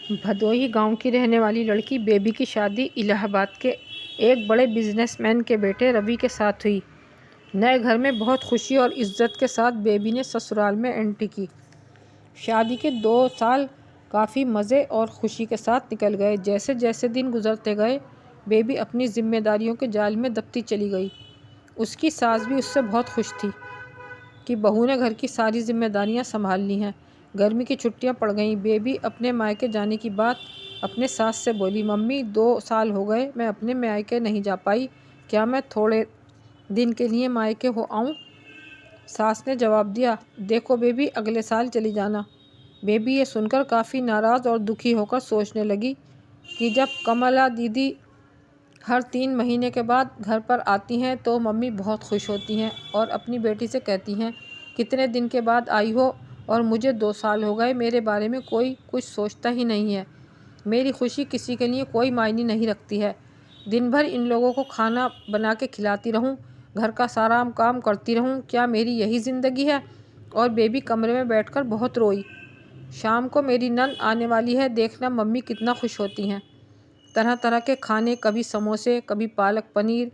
भदोही गांव की रहने वाली लड़की बेबी की शादी इलाहाबाद के एक बड़े बिजनेसमैन के बेटे रवि के साथ हुई। नए घर में बहुत खुशी और इज्जत के साथ बेबी ने ससुराल में एंट्री की। शादी के 2 साल काफ़ी मज़े और खुशी के साथ निकल गए। जैसे जैसे दिन गुजरते गए, बेबी अपनी जिम्मेदारियों के जाल में दबती चली गई। उसकी सास भी उससे बहुत खुश थी कि बहू ने घर की सारी जिम्मेदारियां संभाल ली हैं। गर्मी की छुट्टियां पड़ गईं। बेबी अपने मायके जाने की बात अपने सास से बोली। मम्मी, 2 साल हो गए मैं अपने मायके नहीं जा पाई, क्या मैं थोड़े दिन के लिए मायके हो आऊँ? सास ने जवाब दिया, देखो बेबी, अगले साल चली जाना। बेबी ये सुनकर काफ़ी नाराज़ और दुखी होकर सोचने लगी कि जब कमला दीदी हर 3 महीने के बाद घर पर आती हैं तो मम्मी बहुत खुश होती हैं और अपनी बेटी से कहती हैं, कितने दिन के बाद आई हो और मुझे 2 साल हो गए, मेरे बारे में कोई कुछ सोचता ही नहीं है। मेरी खुशी किसी के लिए कोई मायने नहीं रखती है। दिन भर इन लोगों को खाना बना के खिलाती रहूं, घर का सारा काम करती रहूं, क्या मेरी यही ज़िंदगी है? और बेबी कमरे में बैठकर बहुत रोई। शाम को मेरी नंद आने वाली है, देखना मम्मी कितना खुश होती हैं। तरह तरह के खाने, कभी समोसे, कभी पालक पनीर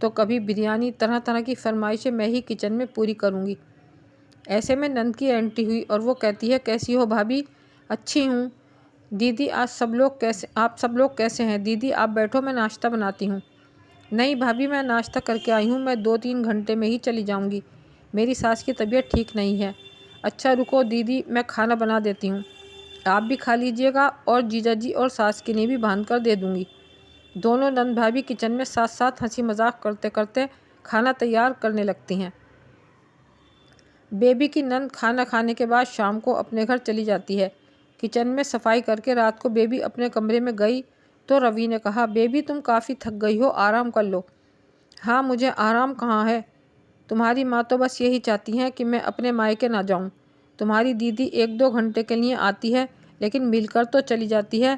तो कभी बिरयानी, तरह तरह की फरमाइशें मैं ही किचन में पूरी करूँगी। ऐसे में नंद की एंट्री हुई और वो कहती है, कैसी हो भाभी? अच्छी हूँ दीदी, आप सब लोग कैसे हैं? दीदी आप बैठो, मैं नाश्ता बनाती हूँ। नहीं भाभी, मैं नाश्ता करके आई हूँ, मैं 2-3 घंटे में ही चली जाऊँगी, मेरी सास की तबीयत ठीक नहीं है। अच्छा रुको दीदी, मैं खाना बना देती हूँ, आप भी खा लीजिएगा और जीजा जी और सास के लिए भी बांध कर दे दूँगी। दोनों नंद भाभी किचन में साथ साथ हंसी मजाक करते करते खाना तैयार करने लगती हैं। बेबी की नंद खाना खाने के बाद शाम को अपने घर चली जाती है। किचन में सफाई करके रात को बेबी अपने कमरे में गई तो रवि ने कहा, बेबी तुम काफ़ी थक गई हो, आराम कर लो। हाँ, मुझे आराम कहाँ है, तुम्हारी माँ तो बस यही चाहती हैं कि मैं अपने मायके ना जाऊँ। तुम्हारी दीदी 1-2 घंटे के लिए आती है लेकिन मिलकर तो चली जाती है,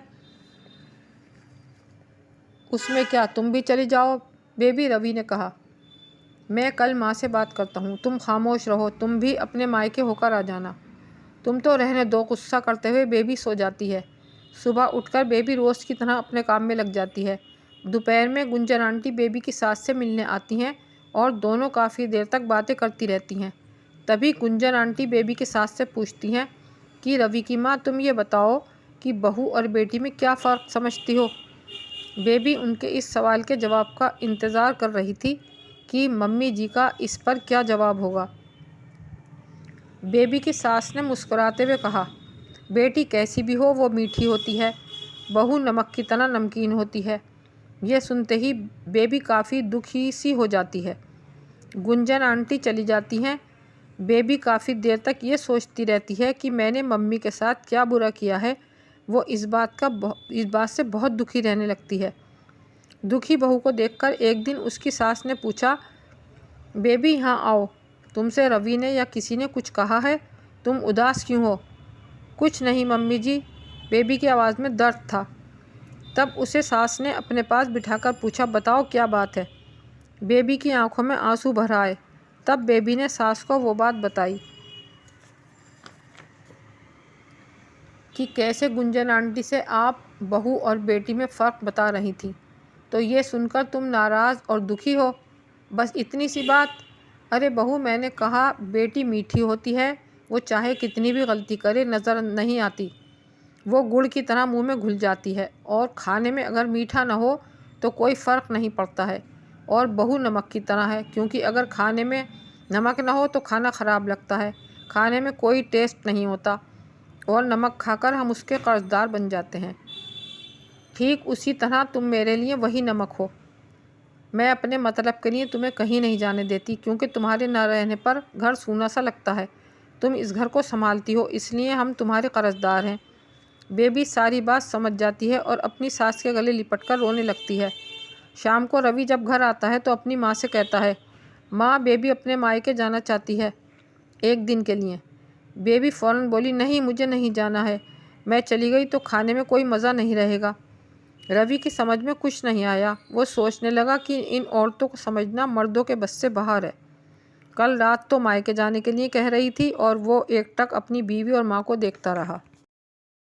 उसमें क्या, तुम भी चली जाओ बेबी, रवि ने कहा। मैं कल माँ से बात करता हूँ, तुम खामोश रहो, तुम भी अपने मायके होकर आ जाना। तुम तो रहने दो, गुस्सा करते हुए बेबी सो जाती है। सुबह उठकर बेबी रोज़ की तरह अपने काम में लग जाती है। दोपहर में गुंजन आंटी बेबी की सास से मिलने आती हैं और दोनों काफ़ी देर तक बातें करती रहती हैं। तभी गुंजन आंटी बेबी की सास से पूछती हैं कि रवि की माँ, तुम ये बताओ कि बहू और बेटी में क्या फ़र्क समझती हो? बेबी उनके इस सवाल के जवाब का इंतज़ार कर रही थी कि मम्मी जी का इस पर क्या जवाब होगा। बेबी की सास ने मुस्कुराते हुए कहा, बेटी कैसी भी हो वो मीठी होती है, बहू नमक की तरह नमकीन होती है। यह सुनते ही बेबी काफ़ी दुखी सी हो जाती है। गुंजन आंटी चली जाती हैं। बेबी काफ़ी देर तक ये सोचती रहती है कि मैंने मम्मी के साथ क्या बुरा किया है। वो इस बात से बहुत दुखी रहने लगती है। दुखी बहू को देखकर एक दिन उसकी सास ने पूछा, बेबी यहाँ आओ, तुमसे रवि ने या किसी ने कुछ कहा है? तुम उदास क्यों हो? कुछ नहीं मम्मी जी, बेबी की आवाज़ में दर्द था। तब उसे सास ने अपने पास बिठाकर पूछा, बताओ क्या बात है? बेबी की आंखों में आंसू भर आए। तब बेबी ने सास को वो बात बताई कि कैसे गुंजन आंटी से आप बहू और बेटी में फ़र्क बता रही थी, तो ये सुनकर तुम नाराज़ और दुखी हो, बस इतनी सी बात? अरे बहू, मैंने कहा बेटी मीठी होती है, वो चाहे कितनी भी गलती करे नज़र नहीं आती, वो गुड़ की तरह मुंह में घुल जाती है और खाने में अगर मीठा ना हो तो कोई फ़र्क नहीं पड़ता है। और बहू नमक की तरह है, क्योंकि अगर खाने में नमक ना हो तो खाना ख़राब लगता है, खाने में कोई टेस्ट नहीं होता और नमक खाकर हम उसके कर्जदार बन जाते हैं। ठीक उसी तरह तुम मेरे लिए वही नमक हो। मैं अपने मतलब के लिए तुम्हें कहीं नहीं जाने देती, क्योंकि तुम्हारे न रहने पर घर सूना सा लगता है। तुम इस घर को संभालती हो, इसलिए हम तुम्हारे कर्जदार हैं। बेबी सारी बात समझ जाती है और अपनी सास के गले लिपटकर रोने लगती है। शाम को रवि जब घर आता है तो अपनी माँ से कहता है, माँ, बेबी अपने मायके जाना चाहती है 1 दिन के लिए। बेबी फ़ौरन बोली, नहीं, मुझे नहीं जाना है, मैं चली गई तो खाने में कोई मज़ा नहीं रहेगा। रवि की समझ में कुछ नहीं आया। वो सोचने लगा कि इन औरतों को समझना मर्दों के बस से बाहर है। कल रात तो मायके जाने के लिए कह रही थी और वो एकटक अपनी बीवी और माँ को देखता रहा।